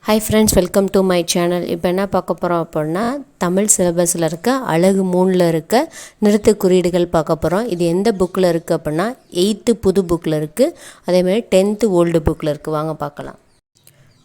Hi friends, welcome to my channel. இப்போ என்ன பார்க்க போகிறோம் அப்படின்னா தமிழ் சிலபஸில் இருக்க அழகு 3ல் இருக்க நிறுத்து குறியீடுகள் பார்க்க போகிறோம். இது எந்த புக்கில் இருக்குது அப்படின்னா 8th புது புக்கில் இருக்குது, அதேமாதிரி 10th ஓல்டு புக்கில் இருக்குது. வாங்க பார்க்கலாம்.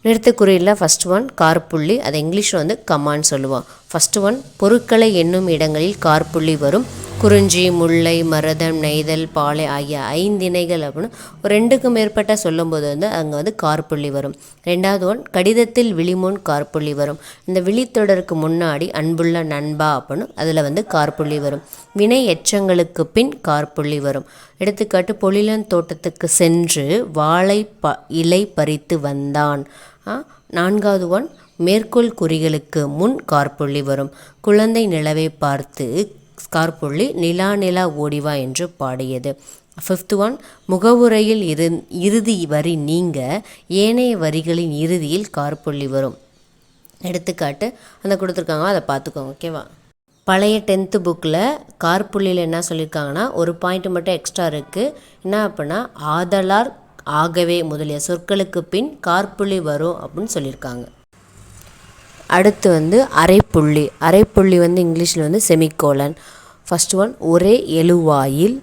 நிறுத்து குறியீடில் ஃபஸ்ட் ஒன் கார்புள்ளி, அதை இங்கிலீஷில் வந்து கமான்னு சொல்லுவோம். ஃபஸ்ட்டு ஒன் பொருட்களை எண்ணும் இடங்களில் கார்புள்ளி வரும். குறிஞ்சி, முல்லை, மருதம், நெய்தல், பாலை ஆகிய 5 இணைகள் அப்படின்னு ஒரு 2க்கும் மேற்பட்ட சொல்லும்போது வந்து அங்கே வந்து கார்புள்ளி வரும். ரெண்டாவது ஒன் கடிதத்தில் விழிமுன் கார்புள்ளி வரும். இந்த விழித்தொடருக்கு முன்னாடி அன்புள்ள நண்பா அப்படின்னு அதில் வந்து கார்புள்ளி வரும். வினை எச்சங்களுக்கு பின் கார்புள்ளி வரும். எடுத்துக்காட்டு பொழிலன் தோட்டத்துக்கு சென்று வாழை இலை பறித்து வந்தான். நான்காவது ஒன் மேற்கோள் குறிகளுக்கு முன் கார்புள்ளி வரும். குழந்தை நிலவை பார்த்து கார்புள்ளி நிலா நிலா ஓடிவா என்று பாடியது. ஃபிஃப்த் ஒன் முகவுரையில் இறுதி வரி நீங்க ஏனைய வரிகளின் இறுதியில் கார்புள்ளி வரும். எடுத்துக்காட்டு அந்த கொடுத்துருக்காங்க, அதை பார்த்துக்கோங்க. ஓகேவா? பழைய 10th புக்கில் கார்புள்ளியில் என்ன சொல்லியிருக்காங்கன்னா ஒரு பாயிண்ட் மட்டும் எக்ஸ்ட்ரா இருக்குது. என்ன அப்படின்னா ஆதலார், ஆகவே முதலிய சொற்களுக்கு பின் கார்புள்ளி வரும் அப்படின்னு சொல்லியிருக்காங்க. அடுத்து வந்து அரைப்புள்ளி. அரைப்புள்ளி வந்து இங்கிலீஷில் வந்து செமிகோலன். ஃபஸ்ட் ஒன் ஒரே எழுவாயில்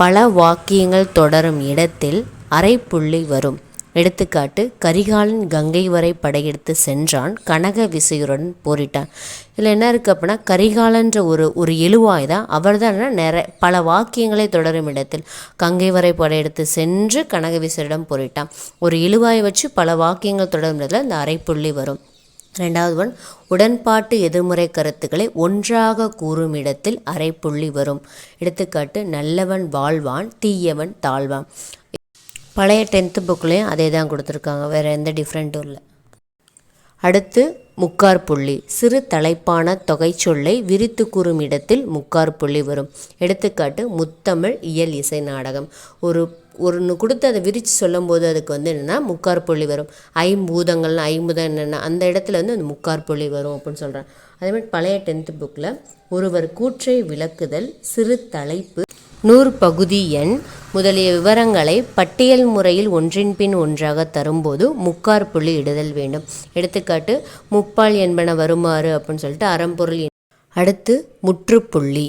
பல வாக்கியங்கள் தொடரும் இடத்தில் அரைப்புள்ளி வரும். எடுத்துக்காட்டு கரிகாலன் கங்கை வரை படையெடுத்து சென்றான், கனக விசையுடன் போரிட்டான். இதில் என்ன இருக்குது அப்படின்னா கரிகாலன்ற ஒரு எழுவாய் தான், அவர் தான் பல வாக்கியங்களை தொடரும் இடத்தில் கங்கை வரை படையெடுத்து சென்று கனக விசையுடன் போரிட்டான். ஒரு எழுவாயை வச்சு பல வாக்கியங்கள் தொடரும் இடத்துல இந்த அரைப்புள்ளி வரும். ரெண்டாவது ஒன் உடன்பாட்டு எதிர்முறை கருத்துக்களை ஒன்றாக கூறும் இடத்தில் அரைப்புள்ளி வரும். எடுத்துக்காட்டு நல்லவன் வாழ்வான், தீயவன் தாழ்வான். பழைய 10th புக்லேயும் அதே தான் கொடுத்துருக்காங்க, வேறு எந்த டிஃப்ரெண்ட்டும் இல்லை. அடுத்து முக்கார்புள்ளி. சிறு தலைப்பான தொகை சொல்லை விரித்து கூறும் இடத்தில் முக்கார்புள்ளி வரும். எடுத்துக்காட்டு முத்தமிழ் இயல் இசை நாடகம். ஒன்று கொடுத்து அதை விரித்து சொல்லும்போது அதுக்கு வந்து என்னென்னா முக்கார்புள்ளி வரும். ஐம்பூதங்கள்னா ஐம்பூதம் என்னென்னா அந்த இடத்துல வந்து அந்த முக்கார்புள்ளி வரும் அப்படின்னு சொல்கிறேன். அதேமாதிரி பழைய 10th புக்கில் ஒருவர் கூற்றை விளக்குதல், சிறு தலைப்பு, 100 பகுதி எண் முதலிய விவரங்களை பட்டியல் முறையில் ஒன்றின் பின் ஒன்றாக தரும்போது முக்கார்புள்ளி இடுதல் வேண்டும். எடுத்துக்காட்டு முப்பால் என்பன வருமாறு அப்படின்னு சொல்லிட்டு அறம்பொருள். அடுத்து முற்றுப்புள்ளி.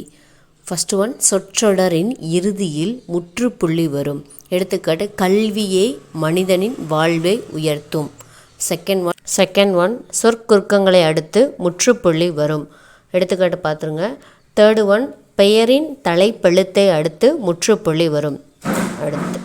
ஃபஸ்ட்டு ஒன் சொற்றொடரின் இறுதியில் முற்றுப்புள்ளி வரும். எடுத்துக்காட்டு கல்வியே மனிதனின் வாழ்வை உயர்த்தும். செகண்ட் ஒன் சொற்குறுக்கங்களை அடுத்து முற்றுப்புள்ளி வரும். எடுத்துக்காட்டு பார்த்துருங்க. தேர்டு ஒன் பெயரின் தலைப்பெழுத்தை அடுத்து முற்றுப்புள்ளி வரும். அடுத்து